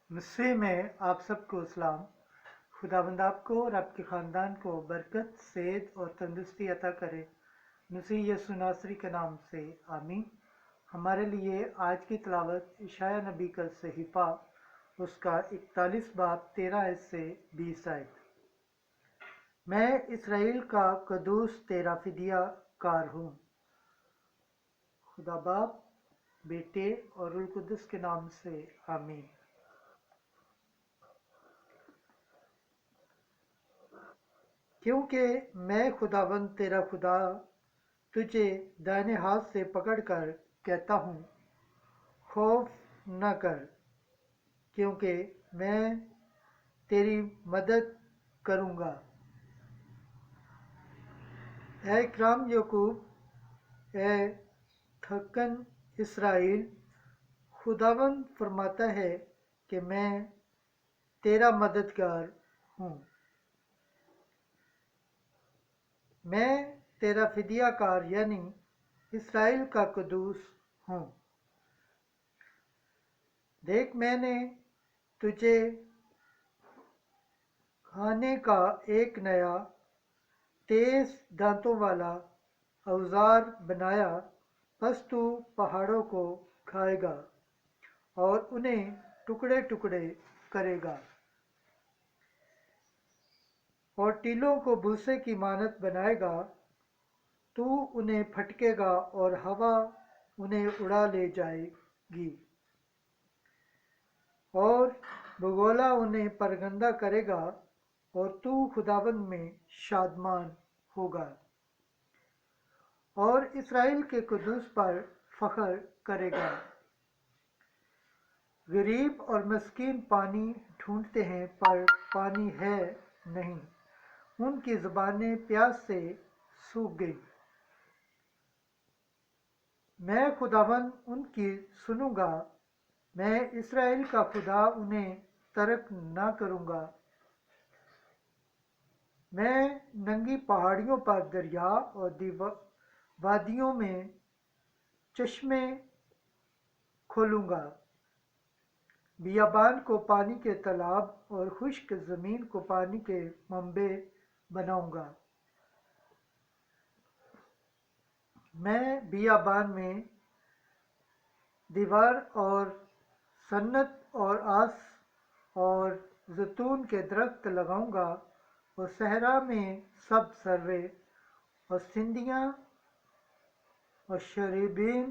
مسیح میں آپ سب کو اسلام۔ خداوند آپ کو اور آپ کے خاندان کو برکت، صحت اور تندرستی عطا کرے، مسیح یسوع ناصری کے نام سے آمین۔ ہمارے لیے آج کی تلاوت اشعیاء نبی کا صحیفہ، اس کا 41 باب 13 سے 20 آیت۔ میں اسرائیل کا قدوس تیرا فدیہ کار ہوں۔ خدا باپ، بیٹے اور روح القدس کے نام سے آمین۔ کیونکہ میں خداوند تیرا خدا تجھے دائنے ہاتھ سے پکڑ کر کہتا ہوں، خوف نہ کر، کیونکہ میں تیری مدد کروں گا۔ اے اکرام یعقوب، اے تھکن اسرائیل، خداوند فرماتا ہے کہ میں تیرا مددگار ہوں۔ میں تیرا فدیہ کار یعنی اسرائیل کا قدوس ہوں۔ دیکھ، میں نے تجھے کھانے کا ایک نیا تیز دانتوں والا اوزار بنایا، پس تو پہاڑوں کو کھائے گا اور انہیں ٹکڑے ٹکڑے کرے گا، اور ٹیلوں کو بھوسے کی مانند بنائے گا۔ تو انہیں پھٹکے گا اور ہوا انہیں اڑا لے جائے گی، اور بگولا انہیں پرگندہ کرے گا، اور تو خداوند میں شادمان ہوگا اور اسرائیل کے قدوس پر فخر کرے گا۔ غریب اور مسکین پانی ڈھونڈتے ہیں پر پانی ہے نہیں، ان کی زبانیں پیاس سے سوکھ گئی۔ میں خداوند ان کی سنوں گا، میں اسرائیل کا خدا انہیں ترک نہ کروں گا۔ میں ننگی پہاڑیوں پر دریا اور وادیوں میں چشمے کھولوں گا، بیابان کو پانی کے تالاب اور خشک زمین کو پانی کے منبع بناؤں گا۔ میں بیابان میں دیور اور سنت اور آس اور زیتون کے درخت لگاؤں گا، اور صحرا میں سب سروے اور سندیاں اور شریبین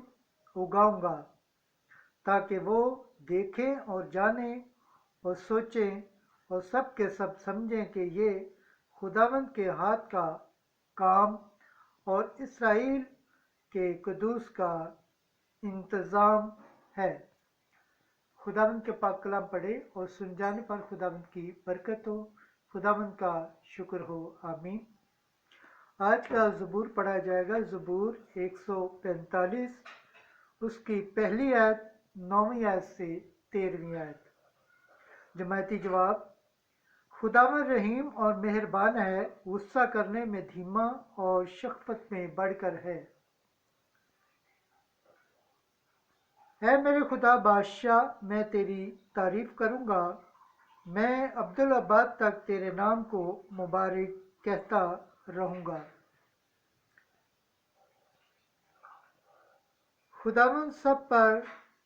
اگاؤں گا، تاکہ وہ دیکھیں اور جانیں اور سوچیں اور سب کے سب سمجھیں کہ یہ خداوند کے ہاتھ کا کام اور اسرائیل کے قدوس کا انتظام ہے۔ خداوند کے پاک کلام پڑھے اور سن جانے پر خداوند کی برکت ہو، خداوند کا شکر ہو، آمین۔ آج کا زبور پڑھا جائے گا، زبور 145، اس کی پہلی آیت 9ویں آیت سے 13ویں آیت۔ جماعتی جواب: خداوند رحیم اور مہربان ہے، غصہ کرنے میں دھیما اور شفقت میں بڑھ کر ہے۔ اے میرے خدا بادشاہ، میں تیری تعریف کروں گا، میں ابدالآباد تک تیرے نام کو مبارک کہتا رہوں گا۔ خداوند سب پر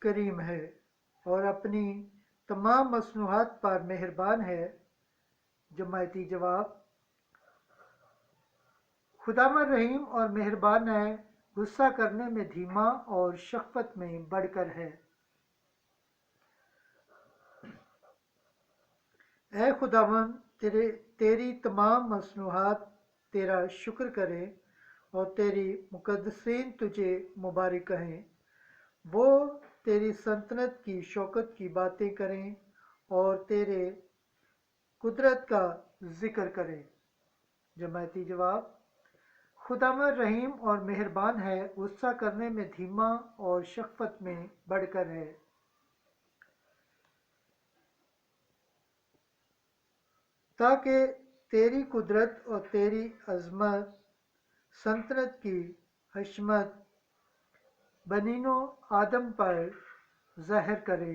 کریم ہے اور اپنی تمام مصنوعات پر مہربان ہے۔ جماعتی جواب: خداوند رحیم اور مہربان ہے، غصہ کرنے میں دھیما اور شفقت میں بڑھ کر ہے۔ اے خداوند، تیری تمام مصنوعات تیرا شکر کریں اور تیری مقدسین تجھے مبارک کہیں۔ وہ تیری سلطنت کی شوکت کی باتیں کریں اور تیرے قدرت کا ذکر کریں۔ جماعتی جواب: خداوند رحیم اور مہربان ہے، غصہ کرنے میں دھیما اور شفقت میں بڑھ کر ہے۔ تاکہ تیری قدرت اور تیری عظمت، سلطنت کی حشمت بنینو آدم پر ظاہر کرے۔